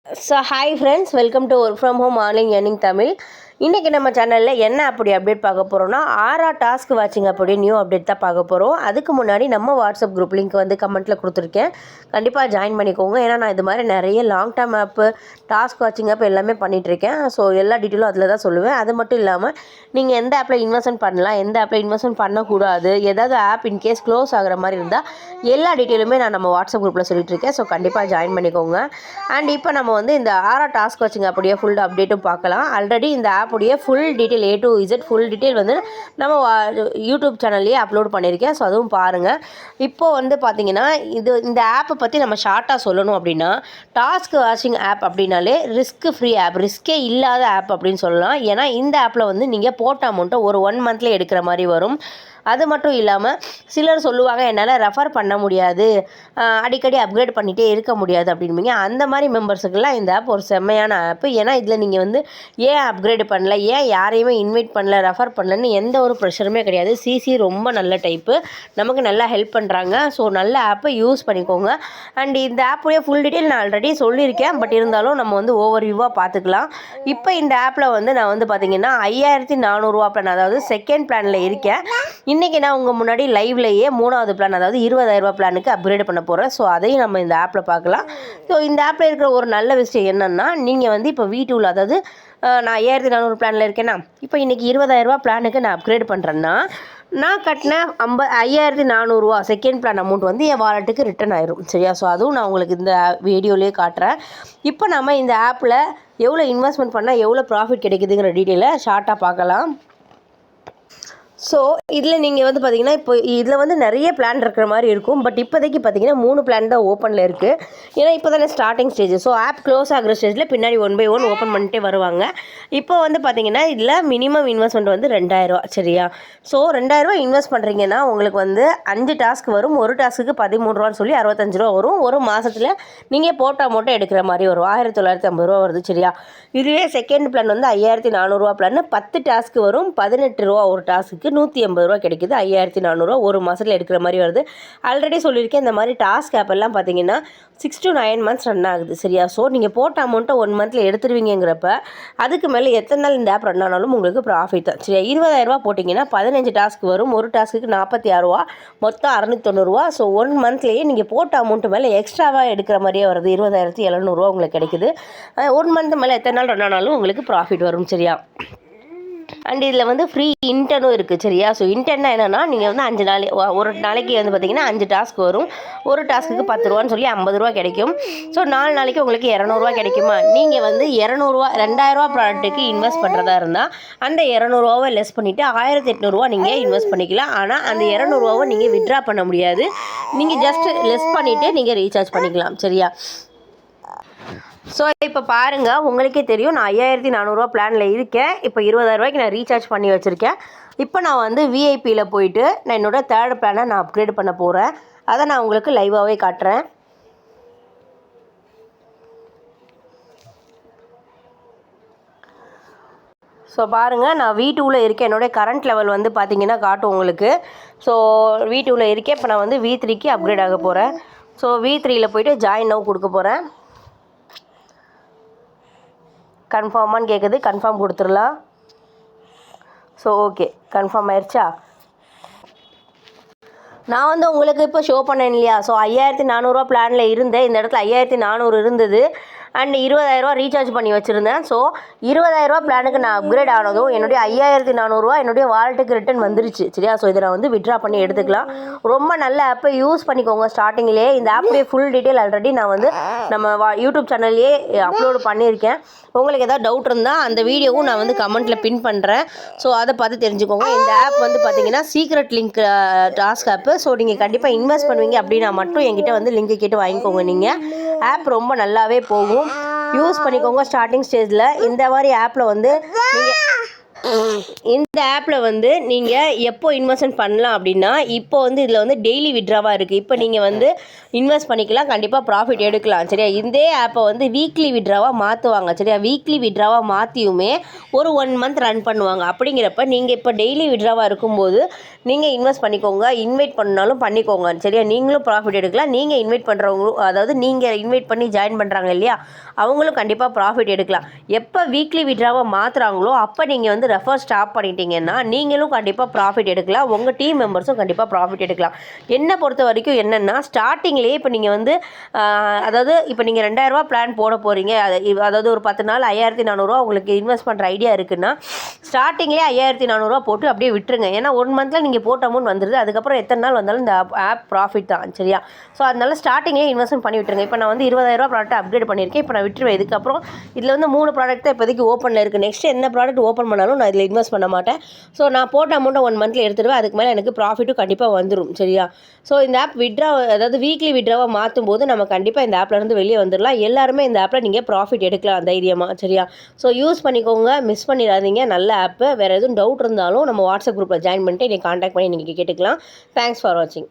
Hi friends, welcome to Work From Home Online Earning Tamil. இன்றைக்கி நம்ம சேனலில் என்ன அப்படி அப்டேட் பார்க்க போகிறோம்னா டாஸ்க் வாட்சிங் அப்படி நியூ அப்டேட் தான் பார்க்க போகிறோம். அதுக்கு முன்னாடி நம்ம வாட்ஸ்அப் குரூப் லிங்க் வந்து கமெண்ட்டில் கொடுத்துருக்கேன், கண்டிப்பாக ஜாயின் பண்ணிக்கோங்க. ஏன்னா நான் இது மாதிரி நிறைய லாங் டேர்ம் ஆப்பு டாஸ்க் வாட்சிங் ஆப் எல்லாமே பண்ணிகிட்ருக்கேன். ஸோ எல்லா டீட்டெயிலும் அதில் தான் சொல்லுவேன். அது மட்டும் இல்லாமல் நீங்கள் எந்த ஆப்பில் இன்வெஸ்ட்மெண்ட் பண்ணலாம், எந்த ஆப்பில் இன்வெஸ்ட்மெண்ட் பண்ணக்கூடாது, ஏதாவது ஆப் இன்கேஸ் க்ளோஸ் ஆகிற மாதிரி இருந்தால் எல்லா டீட்டெயிலுமே நான் நம்ம வாட்ஸ்அப் குரூப்பில் சொல்லிகிட்ருக்கேன். ஸோ கண்டிப்பாக ஜாயின் பண்ணிக்கோங்க. அண்ட் இப்போ நம்ம வந்து இந்த டாஸ்க் வாட்சிங் அப்படியே ஃபுல் அப்டேட்டும் பார்க்கலாம். ஆல்ரெடி இந்த ஆப்புடைய full detail A to Z full detail வந்து நம்ம யூடியூப் சேனல்லையே அப்லோட் பண்ணியிருக்கேன். ஸோ அதுவும் பாருங்கள். இப்போது வந்து பார்த்திங்கன்னா இந்த ஆப்பை பற்றி நம்ம ஷார்ட்டாக சொல்லணும் அப்படின்னா, டாஸ்க் வாட்சிங் ஆப் அப்படின்னாலே ரிஸ்க் ஃப்ரீ ஆப், ரிஸ்கே இல்லாத ஆப் அப்படின்னு சொல்லலாம். ஏன்னா இந்த ஆப்பில் வந்து நீங்கள் போட்ட அமௌண்ட்டை ஒரு 1 மந்த்லேயே எடுக்கிற மாதிரி வரும். அது மட்டும் இல்லாமல் சிலர் சொல்லுவாங்க, என்னால் ரெஃபர் பண்ண முடியாது, அடிக்கடி அப்கிரேட் பண்ணிகிட்டே இருக்க முடியாது அப்படின்பீங்க. அந்த மாதிரி மெம்பர்ஸுக்கெல்லாம் இந்த ஆப் ஒரு செம்மையான ஆப்பு. ஏன்னா இதில் நீங்கள் வந்து ஏன் அப்கிரேட் பண்ணல, ஏன் யாரையுமே இன்வைட் பண்ணல, ரெஃபர் பண்ணலன்னு எந்த ஒரு ப்ரெஷருமே கிடையாது. சிசி ரொம்ப நல்ல டைப்பு, நமக்கு நல்லா ஹெல்ப் பண்ணுறாங்க. ஸோ நல்ல ஆப்பை யூஸ் பண்ணிக்கோங்க. அண்ட் இந்த ஆப்புடைய ஃபுல் டீட்டெயில் நான் ஆல்ரெடி சொல்லியிருக்கேன், பட் இருந்தாலும் நம்ம வந்து ஓவர் வியூவாக பார்த்துக்கலாம். இப்போ இந்த ஆப்பில் வந்து நான் வந்து பார்த்திங்கன்னா 5400 பிளான், அதாவது செகண்ட் பிளானில் இருக்கேன். இன்றைக்கி நான் உங்கள் முன்னாடி லைவ்லையே 3வது பிளான், அதாவது 20000 பிளானுக்கு அப்கிரேட் பண்ண போகிறேன். ஸோ அதையும் நம்ம இந்த ஆப்பில் பார்க்கலாம். ஸோ இந்த ஆப்பில் இருக்கிற ஒரு நல்ல விஷயம் என்னென்னா, நீங்கள் வந்து இப்போ வீட்டுல, அதாவது நான் 5400 பிளானில் இருக்கேன்னா, இப்போ இன்றைக்கி 20000 பிளானுக்கு நான் அப்கிரேட் பண்ணுறேன்னா, நான் கட்டின 5400 செகண்ட் பிளான் அமௌண்ட் வந்து என் வாலெட்டுக்கு ரிட்டன் ஆயிரும். சரியா? ஸோ அதுவும் நான் உங்களுக்கு இந்த வீடியோலேயே காட்டுறேன். இப்போ நம்ம இந்த ஆப்பில் எவ்வளோ இன்வெஸ்ட்மெண்ட் பண்ணால் எவ்வளோ ப்ராஃபிட் கிடைக்குதுங்கிற டீட்டெயிலை ஷார்ட்டாக பார்க்கலாம். ஸோ இதில் நீங்கள் வந்து பார்த்திங்கன்னா, இப்போ இதில் வந்து நிறைய பிளான் இருக்கிற மாதிரி இருக்கும். பட் இப்போதைக்கு பார்த்திங்கன்னா 3 பிளான் தான் ஓப்பனில் இருக்குது. ஏன்னா இப்போ தானே starting stage. So app close ஆகிற ஸ்டேஜில் பின்னாடி 1 by 1 ஓப்பன் பண்ணிட்டே வருவாங்க. இப்போ வந்து பார்த்திங்கன்னா இதில் மினிமம் இன்வெஸ்ட்மெண்ட் வந்து 2000. சரியா? ஸோ 2000 இன்வெஸ்ட் பண்ணுறீங்கன்னா உங்களுக்கு வந்து 5 டாஸ்க் வரும். ஒரு டாஸ்க்கு 13 சொல்லி 65 வரும். ஒரு மாதத்தில் நீங்கள் போட்ட அமௌண்ட்டை எடுக்கிற மாதிரி வரும். 1950 வருது. சரியா? இதுவே செகண்ட் பிளான் வந்து 5400 பிளான், 10 டாஸ்க்கு வரும். 18 ஒரு டாஸ்க்கு 180 கிடைக்குது. 5400 ஒரு மாதத்தில் எடுக்கிற மாதிரி வருது. ஆல்ரெடி சொல்லியிருக்கேன், இந்த மாதிரி டாஸ்க் ஆப் எல்லாம் பார்த்தீங்கன்னா 6 to 9 months ரன் ஆகுது. சரியா? ஸோ நீங்கள் போட்ட அமௌண்ட்டை 1 மந்தில் எடுத்துருவீங்கிறப்ப அதுக்கு மேலே எத்தனை நாள் இந்த ஆப் ரன் ஆனாலும் உங்களுக்கு ப்ராஃபிட் தான். சரியா? 20000 போட்டிங்கன்னா 15 டாஸ்க் வரும். ஒரு டாஸ்க்கு 46, மொத்தம் 690. ஸோ 1 மந்த்லேயே நீங்கள் போட்ட அமௌண்ட்டு மேலே எக்ஸ்ட்ராவாக எடுக்கிற மாதிரியே வருது. 20700 உங்களுக்கு கிடைக்குது. 1 மந்த் மேலே எத்தனை நாள் ரன் ஆனாலும் உங்களுக்கு ப்ராஃபிட் வரும். சரியா? அண்ட் இதில் வந்து ஃப்ரீ இன்டர்னும் இருக்குது. சரியா? ஸோ இன்டர்னா என்னென்னா, நீங்கள் வந்து 5 நாள், ஒரு நாளைக்கு வந்து பார்த்திங்கன்னா 5 டாஸ்க் வரும். ஒரு டாஸ்க்கு 10 சொல்லி 50 கிடைக்கும். ஸோ 4 நாளைக்கு உங்களுக்கு 200 கிடைக்குமா? நீங்கள் வந்து 2000 ப்ராடக்ட்டுக்கு இன்வெஸ்ட் பண்ணுறதா இருந்தால் அந்த 200 லெஸ் பண்ணிவிட்டு 1800 நீங்கள் இன்வெஸ்ட் பண்ணிக்கலாம். ஆனால் அந்த 200 நீங்கள் வித்ட்ரா பண்ண முடியாது. நீங்கள் ஜஸ்ட் லெஸ் பண்ணிவிட்டு நீங்கள் ரீசார்ஜ் பண்ணிக்கலாம். சரியா? ஸோ இப்போ பாருங்கள், உங்களுக்கே தெரியும், நான் 5400 பிளானில் இருக்கேன். இப்போ 20000 நான் ரீசார்ஜ் பண்ணி வச்சுருக்கேன். இப்போ நான் வந்து விஐபியில் போயிட்டு நான் என்னோடய 3rd பிளானை நான் அப்கிரேட் பண்ண போகிறேன். அதை நான் உங்களுக்கு லைவாகவே காட்டுறேன். ஸோ பாருங்கள், நான் V2வில் இருக்கேன். என்னோடய கரண்ட் லெவல் வந்து பார்த்திங்கன்னா காட்டும் உங்களுக்கு. ஸோ V2வில் இருக்கேன். இப்போ நான் வந்து V3க்கு அப்கிரேட் ஆக போகிறேன். ஸோ V3யில் போய்ட்டு ஜாயின் நவ் கொடுக்க போகிறேன். கன்ஃபார்மான்னு கேட்குது, கன்ஃபார்ம் கொடுத்துடலாம். ஸோ ஓகே, கன்ஃபார்ம் ஆயிடுச்சா? நான் வந்து உங்களுக்கு இப்போ ஷோ பண்ணேன் இல்லையா? ஸோ 5400 பிளானில் இருந்தேன். இந்த இடத்துல 5400 இருந்தது. அண்ட் 20000 ரீசார்ஜ் பண்ணி வச்சுருந்தேன். ஸோ 20000 பிளானுக்கு நான் அப்கிரேட் ஆனதும் என்னுடைய 5400 என்னுடைய வாலெட்டுக்கு ரிட்டன் வந்துருச்சு. சரியா? ஸோ இதை நான் வந்து வித்ட்ரா பண்ணி எடுத்துக்கலாம். ரொம்ப நல்ல ஆப்பை யூஸ் பண்ணிக்கோங்க. ஸ்டார்டிங்லேயே இந்த ஆப்புடைய ஃபுல் டீட்டெயில் ஆல்ரெடி நான் வந்து நம்ம யூடியூப் சேனல்லையே அப்லோடு பண்ணியிருக்கேன். உங்களுக்கு எதாவது டவுட் இருந்தால் அந்த வீடியோவும் நான் வந்து கமெண்ட்டில் பின் பண்ணுறேன். ஸோ அதை பார்த்து தெரிஞ்சுக்கோங்க. இந்த ஆப் வந்து பார்த்திங்கன்னா சீக்ரெட் லிங்க் டாஸ்க் ஆப்பு. ஸோ நீங்கள் கண்டிப்பாக இன்வெஸ்ட் பண்ணுவீங்க அப்படின்னா மட்டும் என்கிட்ட வந்து லிங்க் கேட்டு வாங்கிக்கோங்க. நீங்கள் ஆப் ரொம்ப நல்லாவே போகும், யூஸ் பண்ணிக்கோங்க. ஸ்டார்டிங் ஸ்டேஜில் இந்த மாதிரி ஆப்பில் வந்து நீங்கள் இந்த ஆப்பில் வந்து நீங்கள் எப்போ இன்வெஸ்ட்மெண்ட் பண்ணலாம் அப்படின்னா, இப்போ வந்து இதில் வந்து டெய்லி வித்ட்ராவாக இருக்குது. இப்போ நீங்கள் வந்து இன்வெஸ்ட் பண்ணிக்கலாம், கண்டிப்பாக ப்ராஃபிட் எடுக்கலாம். சரியா? இதே ஆப்பை வந்து வீக்லி வித்ட்ராவாக மாற்றுவாங்க. சரியா? வீக்லி வித்ட்ராவாக மாற்றியுமே ஒரு 1 மந்த் ரன் பண்ணுவாங்க. அப்படிங்கிறப்ப நீங்கள் இப்போ டெய்லி வித்ட்ராவாக இருக்கும்போது நீங்கள் இன்வெஸ்ட் பண்ணிக்கோங்க. இன்வைட் பண்ணாலும் பண்ணிக்கோங்க. சரியா? நீங்களும் ப்ராஃபிட் எடுக்கலாம். நீங்கள் இன்வைட் பண்ணுறவங்களும், அதாவது நீங்கள் இன்வைட் பண்ணி ஜாயின் பண்ணுறாங்க இல்லையா, அவங்களும் கண்டிப்பாக ப்ராஃபிட் எடுக்கலாம். எப்போ வீக்லி வித்ட்ராவாக மாற்றுறாங்களோ அப்போ நீங்கள் வந்து ரெஃபர் ஸ்டாப் பண்ணிட்டீங்கன்னா நீங்களும் கண்டிப்பாக ப்ராஃபிட் எடுக்கலாம். உங்கள் டீம் மெம்பர்ஸும் கண்டிப்பாக ப்ராஃபிட் எடுக்கலாம். என்னை பொறுத்த வரைக்கும் என்னென்னா, ஸ்டார்டிங்லேயே இப்போ நீங்கள் வந்து அதாவது இப்போ நீங்கள் 2000 ரூபா பிளான் போட போகிறீங்க, அதாவது ஒரு 10 நாள் 5400 உங்களுக்கு இன்வெஸ்ட் பண்ணுற ஐடியா இருக்குன்னா, ஸ்டார்டிங்லேயே 5400 போட்டு அப்படியே விட்டுருங்க. ஏன்னா 1 மந்தில் நீங்கள் போட்ட அமௌண்ட் வந்துடுது. அதுக்கப்புறம் எத்தனை நாள் வந்தாலும் இந்த ஆப் ப்ராஃபிட் தான். சரியா? ஸோ அதனால ஸ்டார்டிங்லேயே இன்வெஸ்ட்மெண்ட் பண்ணி விட்டுருங்க. இப்போ நான் வந்து 20000 ரூபா ப்ராடக்ட் அப்கிரேட் பண்ணியிருக்கேன். இப்போ நான் விட்டுருவேன். இதுக்கப்புறம் இதில் வந்து 3 ப்ராடக்ட் தான் இப்போதைக்கு ஓப்பனில் இருக்குது. நெக்ஸ்ட் என்ன ப்ராடக்ட் ஓப்பன் பண்ணாலும் நான் இதில் இன்வெஸ்ட் பண்ண மாட்டேன். ஸோ நான் போட்ட அமௌண்ட்டை 1 மந்தில் எடுத்துடுவேன். அதுக்கு மேலே எனக்கு ப்ராஃபிட்டும் கண்டிப்பாக வந்துடும். சரியா? ஸோ இந்த ஆப் அதாவது வீக்லி வித்ட்ராவாக மாற்றும் போது நம்ம கண்டிப்பாக இந்த ஆப்பில் இருந்து வெளியே வந்துடலாம். எல்லாருமே இந்த ஆப்பில் நீங்கள் ப்ராஃபிட் எடுக்கலாம் தைரியமாக. சரியா? ஸோ யூஸ் பண்ணிக்கோங்க, மிஸ் பண்ணிடாதீங்க. நல்ல ஆப்பு. வேறு எதுவும் டவுட் இருந்தாலும் நம்ம வாட்ஸ்அப் குரூப்பில் ஜாயின் பண்ணிட்டு என்னை காண்டாக்ட் பண்ணி நீங்கள் கேட்டுக்கலாம். தேங்க்ஸ் ஃபார் வாட்சிங்.